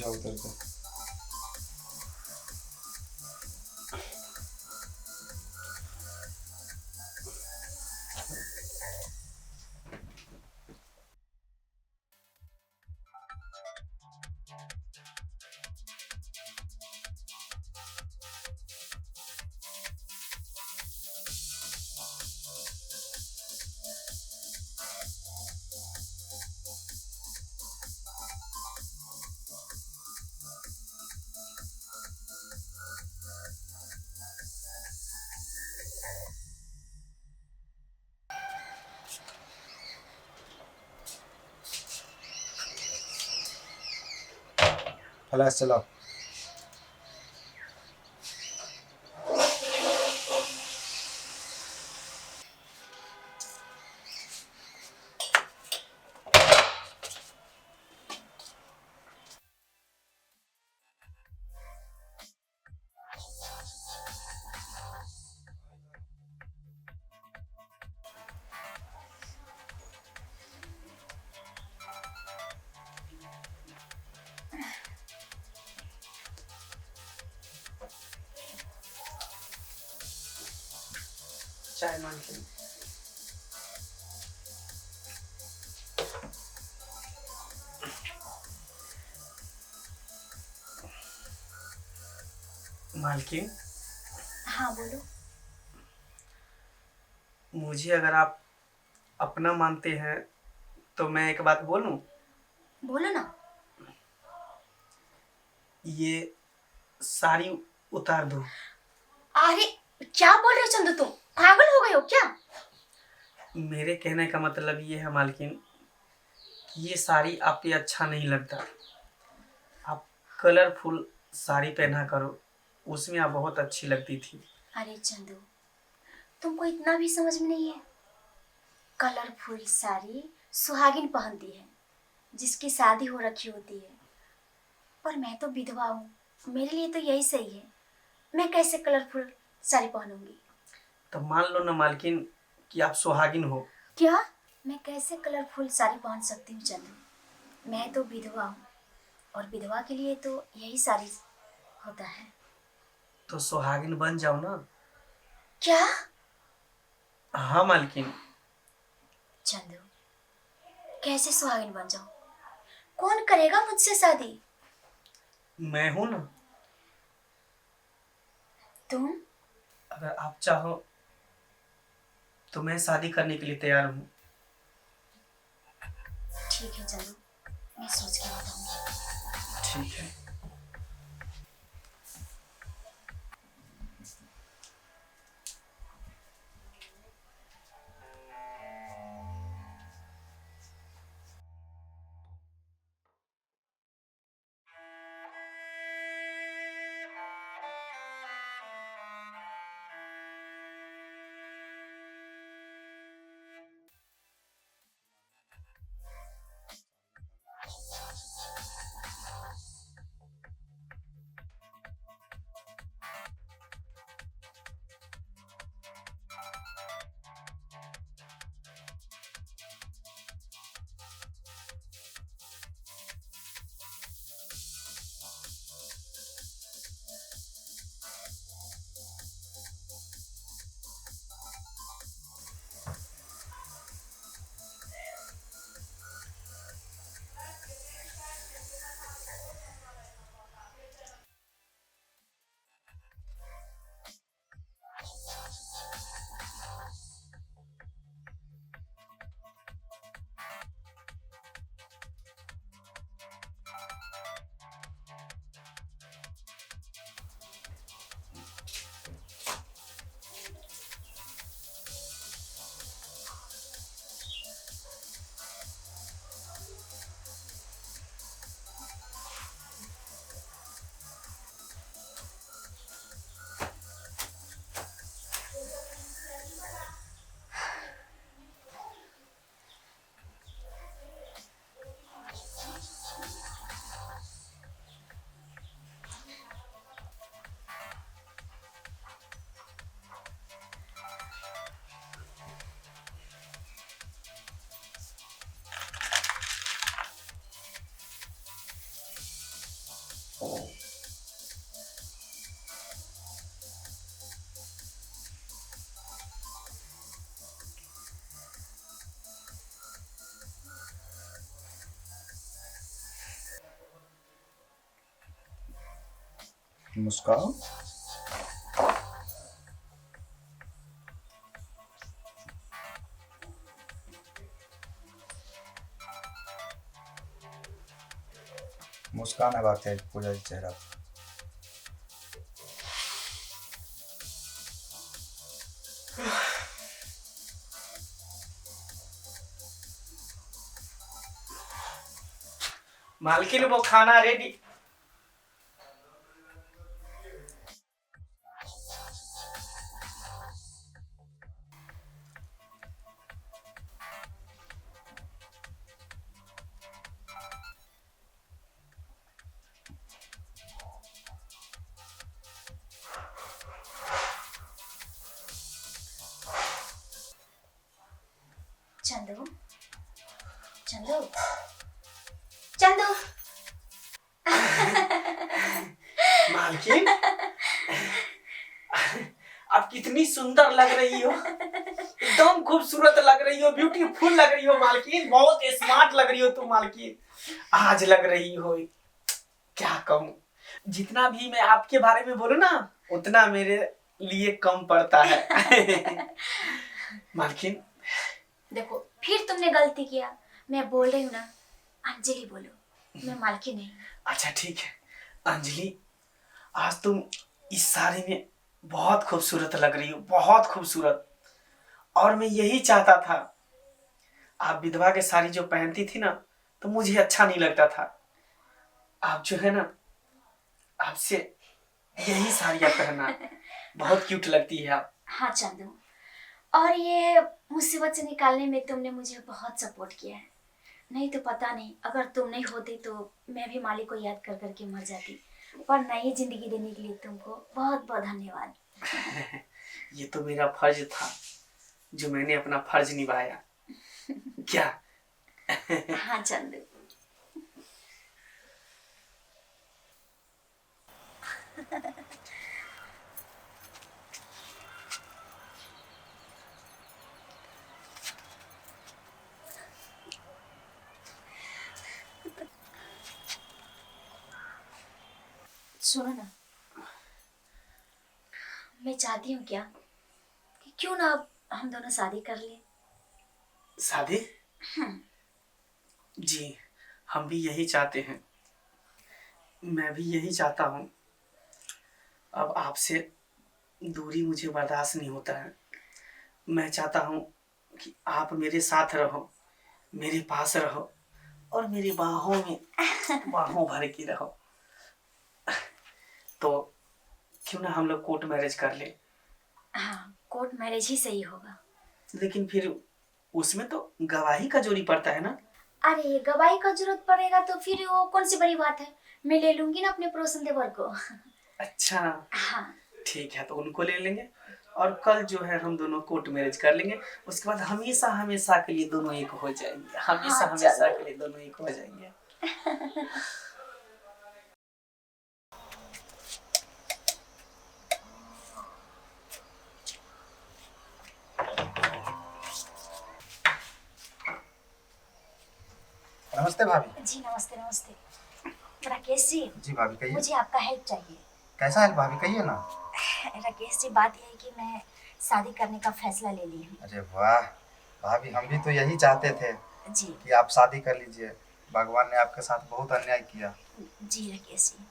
जाओ उधर को। फ्लैश चलाओ। चाय मालकिन। मालकिन, हाँ बोलो। मुझे अगर आप अपना मानते हैं तो मैं एक बात बोलूं? बोलो ना। ये साड़ी उतार दो। अरे क्या बोल रहे हो चंदू, तुम पागल हो गए हो क्या? मेरे कहने का मतलब ये है मालकिन कि ये साड़ी आप पे अच्छा नहीं लगता। आप कलरफुल साड़ी पहना करो, उसमें आप बहुत अच्छी लगती थी। अरे चंदू, तुमको इतना भी समझ में नहीं है। कलरफुल साड़ी सुहागिन पहनती है, जिसकी शादी हो रखी होती है। पर मैं तो विधवा हूँ, मेरे लिए तो यही सही है। मैं कैसे कलरफुल साड़ी पहनूंगी? तो मान लो ना मालकिन कि आप सुहागिन हो। क्या? मैं कैसे कलरफुल साड़ी पहन सकती हूँ चंदू? मैं तो विधवा हूँ, और विधवा के लिए तो यही साड़ी होता है। तो सुहागिन बन जाओ ना। क्या? हाँ मालकिन। चंदू, कैसे सुहागिन बन जाऊं? कौन करेगा मुझसे शादी? मैं हूं ना। तुम? अगर आप चाहो तो मैं शादी करने के लिए तैयार हूँ। ठीक है चंदू, मैं सोच के बताऊंगी। ठीक है। मुस्कान। मुस्कान है बात है पूजा जी चेहरा। मालकिन वो खाना रेडी। चंदू, चंदू, चंदू। मालकिन आप कितनी सुंदर लग रही हो, एकदम खूबसूरत लग रही हो, ब्यूटीफुल लग रही हो मालकिन, बहुत स्मार्ट लग रही हो तुम मालकिन। आज लग रही हो, क्या कहूँ, जितना भी मैं आपके बारे में बोलूं ना उतना मेरे लिए कम पड़ता है। मालकिन देखो फिर तुमने गलती किया। मैं बोल रही हूँ ना, अंजलि बोलो, मैं मालकिन नहीं। अच्छा ठीक है अंजलि, आज तुम इस साड़ी में बहुत खूबसूरत लग रही हो, बहुत खूबसूरत। और मैं यही चाहता था, आप विधवा के साड़ी जो पहनती थी ना तो मुझे अच्छा नहीं लगता था। आप जो है ना, आपसे यही साड़ियाँ पहनना बहुत क्यूट लगती है आप। हाँ चंदू, और ये मुसीबत से निकालने में तुमने मुझे बहुत सपोर्ट किया है। नहीं तो पता नहीं, अगर तुम नहीं होते तो मैं भी मालिक को याद कर करके मर जाती। पर नई जिंदगी देने के लिए तुमको बहुत बहुत धन्यवाद। ये तो मेरा फर्ज था जो मैंने अपना फर्ज निभाया। क्या? हाँ चंदू। सुनो ना, मैं चाहती हूँ क्या कि क्यों ना अब हम दोनों शादी कर ले। शादी? जी हम भी यही चाहते हैं, मैं भी यही चाहता हूँ। अब आपसे दूरी मुझे बर्दाश्त नहीं होता है। मैं चाहता हूँ कि आप मेरे साथ रहो, मेरे पास रहो और मेरी बाहों में बाहों भर के रहो। तो क्यों ना हम लोग कोर्ट मैरिज कर ले। हाँ, कोर्ट मैरिज ही सही होगा। लेकिन फिर उसमें तो गवाही का जोड़ी पड़ता है ना। अरे गवाही का जरूरत पड़ेगा तो फिर वो कौन सी बड़ी बात है, मैं ले लूंगी ना अपने पड़ोसन देवर को। अच्छा हाँ ठीक है, तो उनको ले लेंगे और कल जो है हम दोनों कोर्ट मैरिज कर लेंगे। उसके बाद हमेशा हमेशा के लिए दोनों एक हो जाएंगे, हमेशा हाँ, हमेशा चलो। के लिए दोनों एक हो जाएंगे। नमस्ते भाभी। जी नमस्ते नमस्ते। राकेश जी, जी भाभी कहिए। मुझे आपका हेल्प चाहिए। कैसा है भाभी कहिए ना। राकेश जी, बात यह है कि मैं शादी करने का फैसला ले ली हूँ। अरे वाह भाभी, हम भी तो यही चाहते थे जी कि आप शादी कर लीजिए। भगवान ने आपके साथ बहुत अन्याय किया। जी राकेश जी।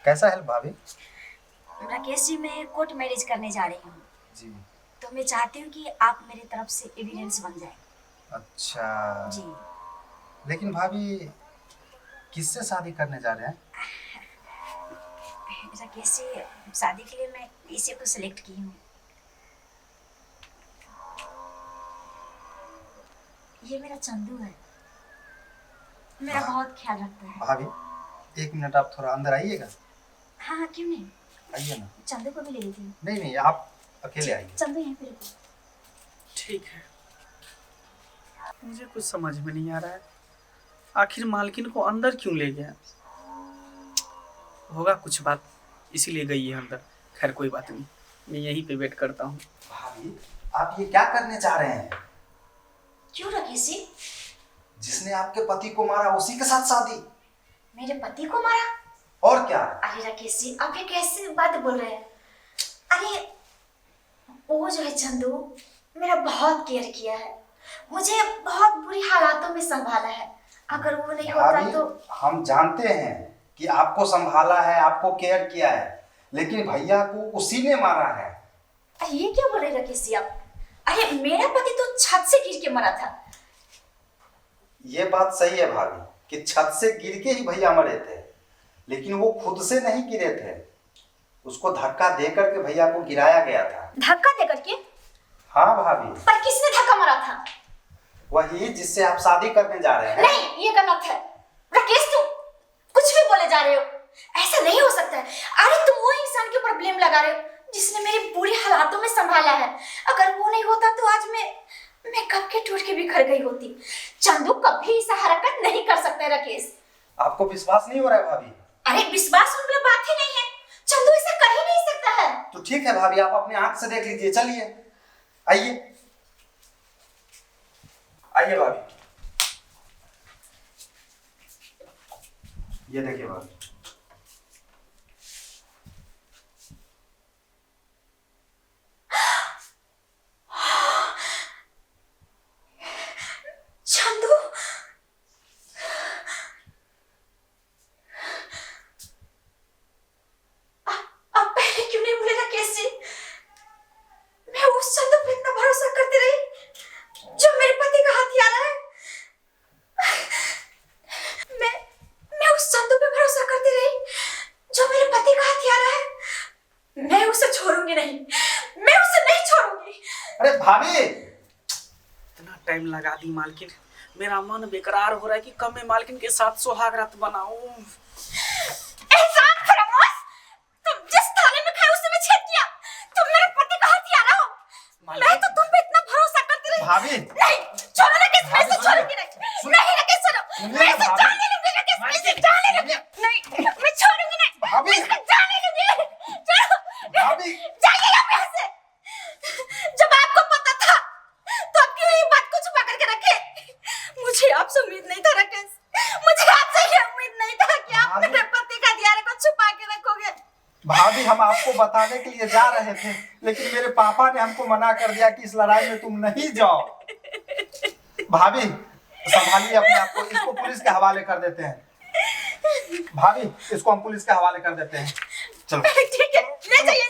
कैसा है भाभी? राकेश जी, मैं कोर्ट मैरिज करने जा रही हूँ, जी। तो मैं चाहती हूँ कि आप मेरी तरफ से एविडेंस बन जाए। अच्छा जी लेकिन भाभी किससे शादी करने जा रहे हैं? राकेश जी, शादी के लिए मैं इसी को सिलेक्ट की हूँ। ये मेरा चंदू है, मेरा बहुत ख्याल रखता है। भाभी 1 मिनट आप थोड़ा अंदर आइएगा। हाँ हाँ, क्यों नहीं, आइए ना। चंदू को भी ले लेती हूँ। नहीं नहीं, आप अकेले आइए। चंदू यहीं पे रुको। ठीक है, मुझे कुछ समझ में नहीं आ रहा है, आखिर मालकिन को अंदर क्यों ले गया। होगा कुछ बात, इसीलिए गई है अंदर। खैर कोई बात नहीं, मैं यहीं पे वेट करता हूँ। भाभी आप ये क्या करने जा रहे हैं? क्यों राकेश जी? जिसने आपके पति को मारा उसी के साथ शादी? मेरे पति को मारा? और क्या? अरे राकेश जी, आप ये कैसे बात बोल रहे हैं? अरे वो जो है चंदू, मेरा बहुत केयर किया है, मुझे बहुत बुरी हालातों में संभाला है। अगर वो नहीं होता भाभी, तो हम जानते हैं कि आपको संभाला है, आपको केयर किया है, लेकिन भैया को उसी ने मारा है। अरे ये क्या बोल रहे राकेश जी आप? अरे मेरा पति तो छत से गिर के मरा था। ये बात सही है भाभी कि छत से गिर के ही भैया मरे थे, लेकिन वो खुद से नहीं गिरे थे, उसको धक्का दे करके भैया को गिराया गया था। धक्का दे करके? हाँ भाभी। पर किसने धक्का मारा था? वही जिससे आप शादी करने जा रहे हैं। नहीं, ये गलत है राकेश, तुम कुछ भी बोले जा रहे हो, ऐसा नहीं हो सकता है। अरे तुम वो इंसान के ऊपर ब्लेम लगा रहे हो जिसने मेरी बुरी हालातों में संभाला है। अगर वो नहीं होता तो आज मैं कब के टूट के बिखर गई होती। चंदू कभी ऐसा हरकत नहीं कर सकता राकेश। आपको विश्वास नहीं हो रहा है भाभी? अरे विश्वास वाली बात ही नहीं है, चंदू ऐसा कर ही नहीं सकता है। तो ठीक है भाभी, आप अपने आंख से देख लीजिए। चलिए आइए आइए भाभी, ये देखिए भाभी। चंदू, आप पहले क्यों नहीं बोले राकेश जी? मैं उस चंदू पे इतना भरोसा करती रही जो मेरे पति का हथियारा है। मैं उस चंदू पे भरोसा करती रही जो मेरे पति का हथियारा है। मैं उसे छोड़ूंगी नहीं, मैं उसे नहीं छोड़ूंगी। अरे भाभी, इतना टाइम लगा दी मालकिन, मेरा मन बेकरार हो रहा है कि कब मैं मालकिन के साथ सुहाग रात बनाऊं। एहसान फरामोश, तुम जिस थाने में खाए उसी में छेद किया। तुम मेरे पति का हथियारा हो। मैं तो तुम पे इतना भरोसा करती रही। भाभी, नहीं, छोड़ो राकेश, मैं इसे छोड़ूंगी नहीं। नहीं राकेश, छोड़ो, मैं इसे जाने लूंगी राकेश, मैं इसे जाने लूंगी। नहीं, मैं छोड़ूंगी नहीं। भाभी, मैं इसे जाने लूंगी। छोड़ो, भाभी, जाइए यहाँ से। जब आपको पता था तो आप क्यों ये बात को छुपा करके रखे? मुझे आपसे उम्मीद नहीं था राकेश, मुझे आपसे ये उम्मीद नहीं था कि आप भाभी, मेरे पति का हथियारा को छुपा के रखोगे। भाभी हम आपको बताने के लिए जा रहे थे, लेकिन मेरे पापा ने हमको मना कर दिया कि इस लड़ाई में तुम नहीं जाओ। भाभी संभालिए अपने आप को, इसको पुलिस के हवाले कर देते हैं। भाभी इसको हम पुलिस के हवाले कर देते हैं। चलो ठीक है, ले जाइए